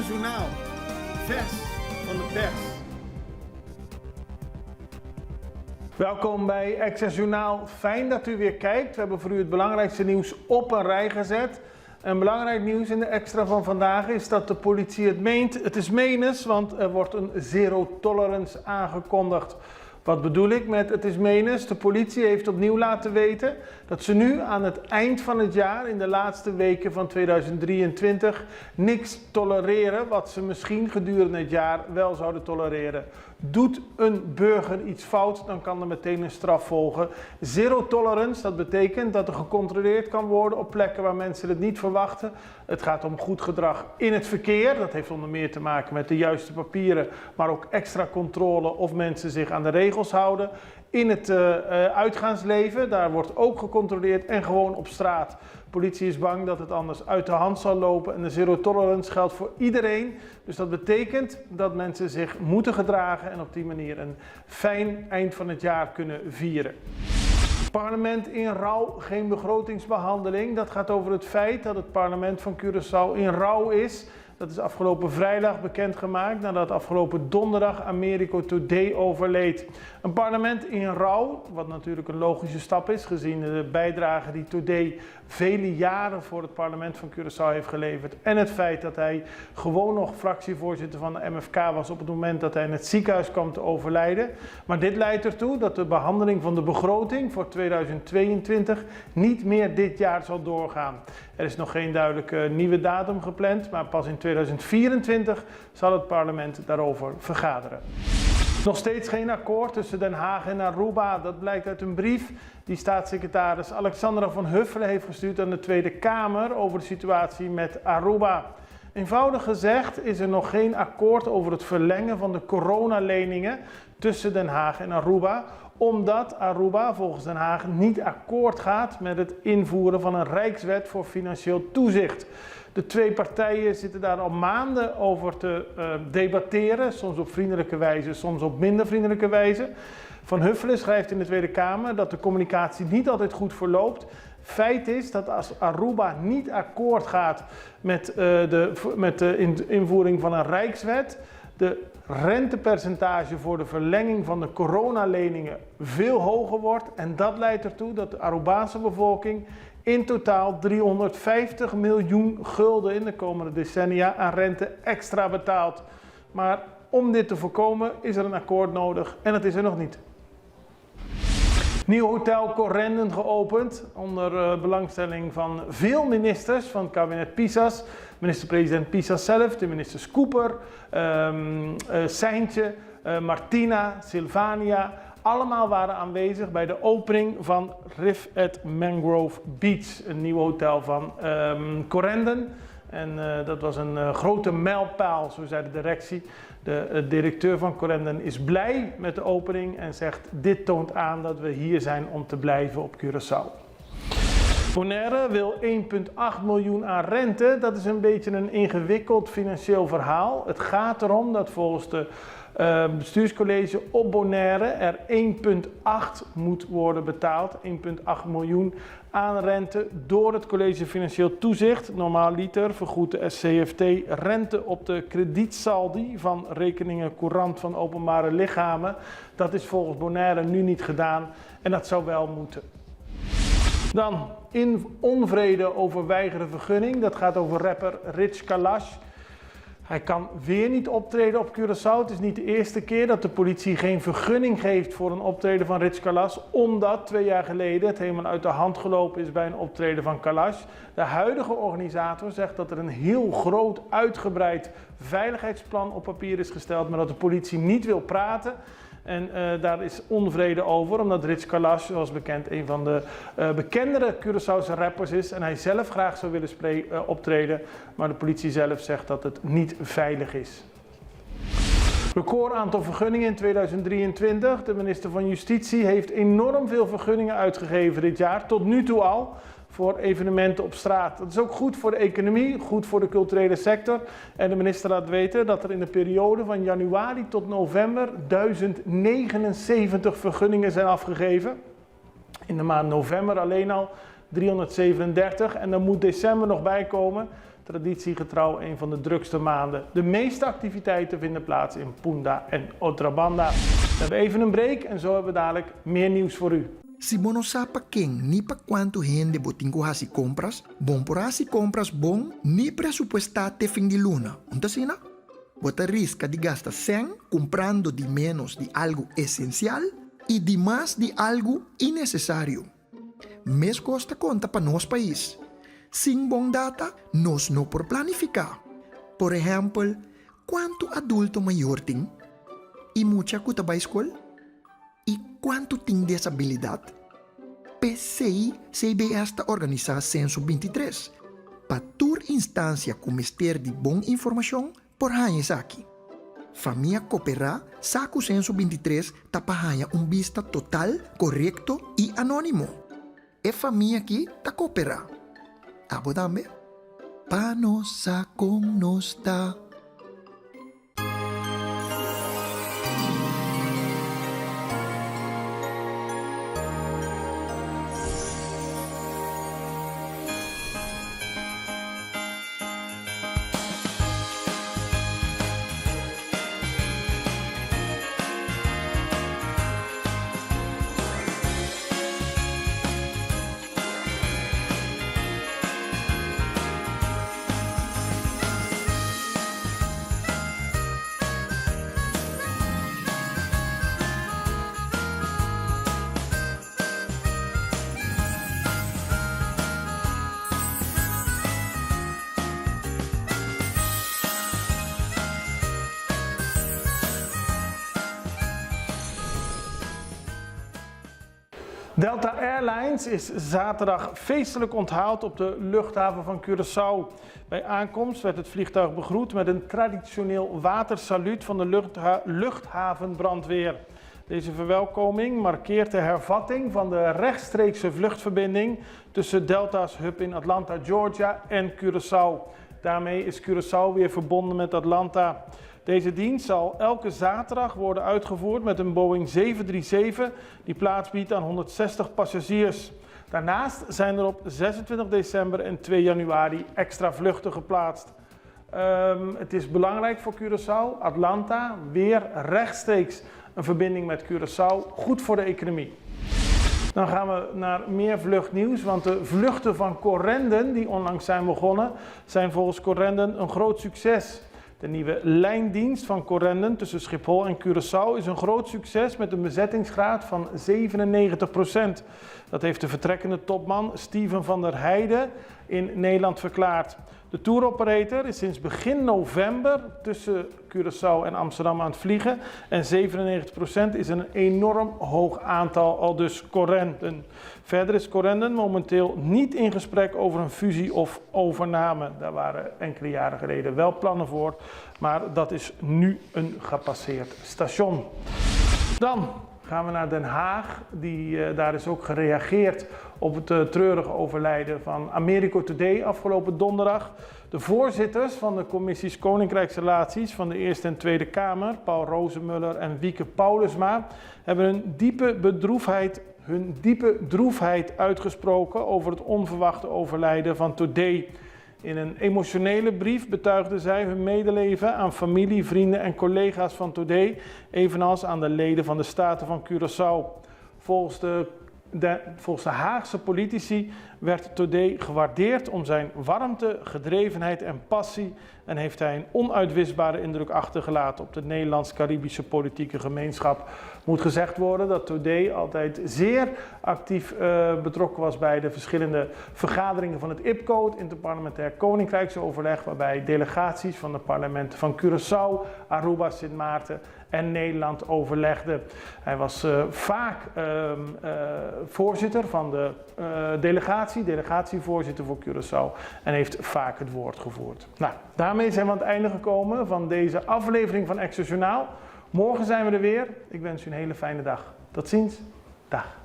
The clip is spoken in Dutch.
Extra Journaal, vers van de pers. Welkom bij Extra Journaal. Fijn dat u weer kijkt. We hebben voor u het belangrijkste nieuws op een rij gezet. En belangrijk nieuws in de extra van vandaag is dat de politie het meent. Het is menens, want er wordt een zero tolerance aangekondigd. Wat bedoel ik met het is menens? De politie heeft opnieuw laten weten dat ze nu aan het eind van het jaar, in de laatste weken van 2023, niks tolereren wat ze misschien gedurende het jaar wel zouden tolereren. Doet een burger iets fout, dan kan er meteen een straf volgen. Zero tolerance, dat betekent dat er gecontroleerd kan worden op plekken waar mensen het niet verwachten. Het gaat om goed gedrag in het verkeer. Dat heeft onder meer te maken met de juiste papieren, maar ook extra controle of mensen zich aan de regels houden. In het uitgaansleven, daar wordt ook gecontroleerd en gewoon op straat. Politie is bang dat het anders uit de hand zal lopen en de zero tolerance geldt voor iedereen. Dus dat betekent dat mensen zich moeten gedragen en op die manier een fijn eind van het jaar kunnen vieren. Parlement in rouw, geen begrotingsbehandeling. Dat gaat over het feit dat het parlement van Curaçao in rouw is. Dat is afgelopen vrijdag bekendgemaakt nadat afgelopen donderdag Americo Today overleed. Een parlement in rouw, wat natuurlijk een logische stap is gezien de bijdrage die Today vele jaren voor het parlement van Curaçao heeft geleverd. En het feit dat hij gewoon nog fractievoorzitter van de MFK was op het moment dat hij in het ziekenhuis kwam te overlijden. Maar dit leidt ertoe dat de behandeling van de begroting voor 2022 niet meer dit jaar zal doorgaan. Er is nog geen duidelijke nieuwe datum gepland, maar pas in 2024 zal het parlement daarover vergaderen. Nog steeds geen akkoord tussen Den Haag en Aruba. Dat blijkt uit een brief die staatssecretaris Alexandra van Huffelen heeft gestuurd aan de Tweede Kamer over de situatie met Aruba. Eenvoudig gezegd is er nog geen akkoord over het verlengen van de coronaleningen tussen Den Haag en Aruba, omdat Aruba volgens Den Haag niet akkoord gaat met het invoeren van een rijkswet voor financieel toezicht. De twee partijen zitten daar al maanden over te debatteren, soms op vriendelijke wijze, soms op minder vriendelijke wijze. Van Huffelen schrijft in de Tweede Kamer dat de communicatie niet altijd goed verloopt. Feit is dat als Aruba niet akkoord gaat met de invoering van een rijkswet, de rentepercentage voor de verlenging van de coronaleningen veel hoger wordt. En dat leidt ertoe dat de Arubaanse bevolking in totaal 350 miljoen gulden in de komende decennia aan rente extra betaalt. Maar om dit te voorkomen is er een akkoord nodig en dat is er nog niet. Nieuw hotel Corendon geopend onder belangstelling van veel ministers van het kabinet Pisas. Minister-president Pisas zelf, de ministers Cooper, Seintje, Martina, Sylvania. Allemaal waren aanwezig bij de opening van Riff at Mangrove Beach, een nieuw hotel van Corendon. En dat was een grote mijlpaal, zo zei de directie. De directeur van Corendon is blij met de opening en zegt: dit toont aan dat we hier zijn om te blijven op Curaçao. Bonaire wil 1,8 miljoen aan rente. Dat is een beetje een ingewikkeld financieel verhaal. Het gaat erom dat volgens de bestuurscollege op Bonaire er 1,8 moet worden betaald. 1,8 miljoen aan rente door het college Financieel Toezicht. Normaaliter vergoedt de SCFT rente op de kredietsaldi van rekeningen courant van openbare lichamen. Dat is volgens Bonaire nu niet gedaan en dat zou wel moeten. Dan in onvrede over weigeren vergunning. Dat gaat over rapper Rich Kalash. Hij kan weer niet optreden op Curaçao. Het is niet de eerste keer dat de politie geen vergunning geeft voor een optreden van Rich Kalash, omdat 2 jaar geleden het helemaal uit de hand gelopen is bij een optreden van Kalash. De huidige organisator zegt dat er een heel groot, uitgebreid veiligheidsplan op papier is gesteld, maar dat de politie niet wil praten. En daar is onvrede over, omdat Rich Kalash, zoals bekend, een van de bekendere Curaçaose rappers is. En hij zelf graag zou willen optreden, maar de politie zelf zegt dat het niet veilig is. Record aantal vergunningen in 2023. De minister van Justitie heeft enorm veel vergunningen uitgegeven dit jaar, tot nu toe al, voor evenementen op straat. Dat is ook goed voor de economie, goed voor de culturele sector. En de minister laat weten dat er in de periode van januari tot november 1079 vergunningen zijn afgegeven. In de maand november alleen al 337 en dan moet december nog bijkomen. traditiegetrouw een van de drukste maanden. De meeste activiteiten vinden plaats in Punda en Otrabanda. We hebben even een break en zo hebben we dadelijk meer nieuws voor u. Si bono sapa king ni pa quanto gente botingo hasi compras, bon por hasi compras bon ni presupuestate fin di luna. Untasina? Bota risca di gasta 100 comprando di menos di algo esencial y di más di algo innecesario. Mes costa conta pa nos país. Sin bon data, nos no por planificar. Por ejemplo, quanto adulto maior tem? E mucha kuta ba escola? E quanto tem disabilidade? PCI CBS está organizar Censo 23. Para toda instância comester de boa informação por hanhas aqui. Família cooperar, saco Censo 23 tapa hanha vista total, correto e anônimo. E família aqui tá cooperar. Abo dame? Pa nossa com nos tá. Delta Airlines is zaterdag feestelijk onthaald op de luchthaven van Curaçao. Bij aankomst werd het vliegtuig begroet met een traditioneel watersaluut van de luchthavenbrandweer. Deze verwelkoming markeert de hervatting van de rechtstreekse vluchtverbinding tussen Delta's hub in Atlanta, Georgia en Curaçao. Daarmee is Curaçao weer verbonden met Atlanta. Deze dienst zal elke zaterdag worden uitgevoerd met een Boeing 737 die plaats biedt aan 160 passagiers. Daarnaast zijn er op 26 december en 2 januari extra vluchten geplaatst. Het is belangrijk voor Curaçao, Atlanta, weer rechtstreeks een verbinding met Curaçao, goed voor de economie. Dan gaan we naar meer vluchtnieuws, want de vluchten van Corendon die onlangs zijn begonnen, zijn volgens Corendon een groot succes. De nieuwe lijndienst van Corendon tussen Schiphol en Curaçao is een groot succes met een bezettingsgraad van 97%. Dat heeft de vertrekkende topman Steven van der Heijden in Nederland verklaard. De touroperator is sinds begin november tussen Curaçao en Amsterdam aan het vliegen en 97% is een enorm hoog aantal, aldus Corendon. Verder is Corendon momenteel niet in gesprek over een fusie of overname. Daar waren enkele jaren geleden wel plannen voor, maar dat is nu een gepasseerd station. Dan gaan we naar Den Haag. Daar is ook gereageerd op het treurige overlijden van Americo Today afgelopen donderdag. De voorzitters van de commissies Koninkrijksrelaties van de Eerste en Tweede Kamer, Paul Rozemuller en Wieke Paulusma, hebben hun diepe droefheid uitgesproken over het onverwachte overlijden van Today. In een emotionele brief betuigden zij hun medeleven aan familie, vrienden en collega's van Today, evenals aan de leden van de Staten van Curaçao. Volgens de Haagse politici werd Today gewaardeerd om zijn warmte, gedrevenheid en passie en heeft hij een onuitwisbare indruk achtergelaten op de Nederlands-Caribische politieke gemeenschap. Moet gezegd worden dat Today altijd zeer actief betrokken was bij de verschillende vergaderingen van het IPCO, het Interparlementair Koninkrijksoverleg, waarbij delegaties van de parlementen van Curaçao, Aruba, Sint Maarten en Nederland overlegden. Hij was vaak voorzitter van de delegatievoorzitter voor Curaçao en heeft vaak het woord gevoerd. Nou, daarmee zijn we aan het einde gekomen van deze aflevering van Extra Journaal. Morgen zijn we er weer. Ik wens u een hele fijne dag. Tot ziens. Dag.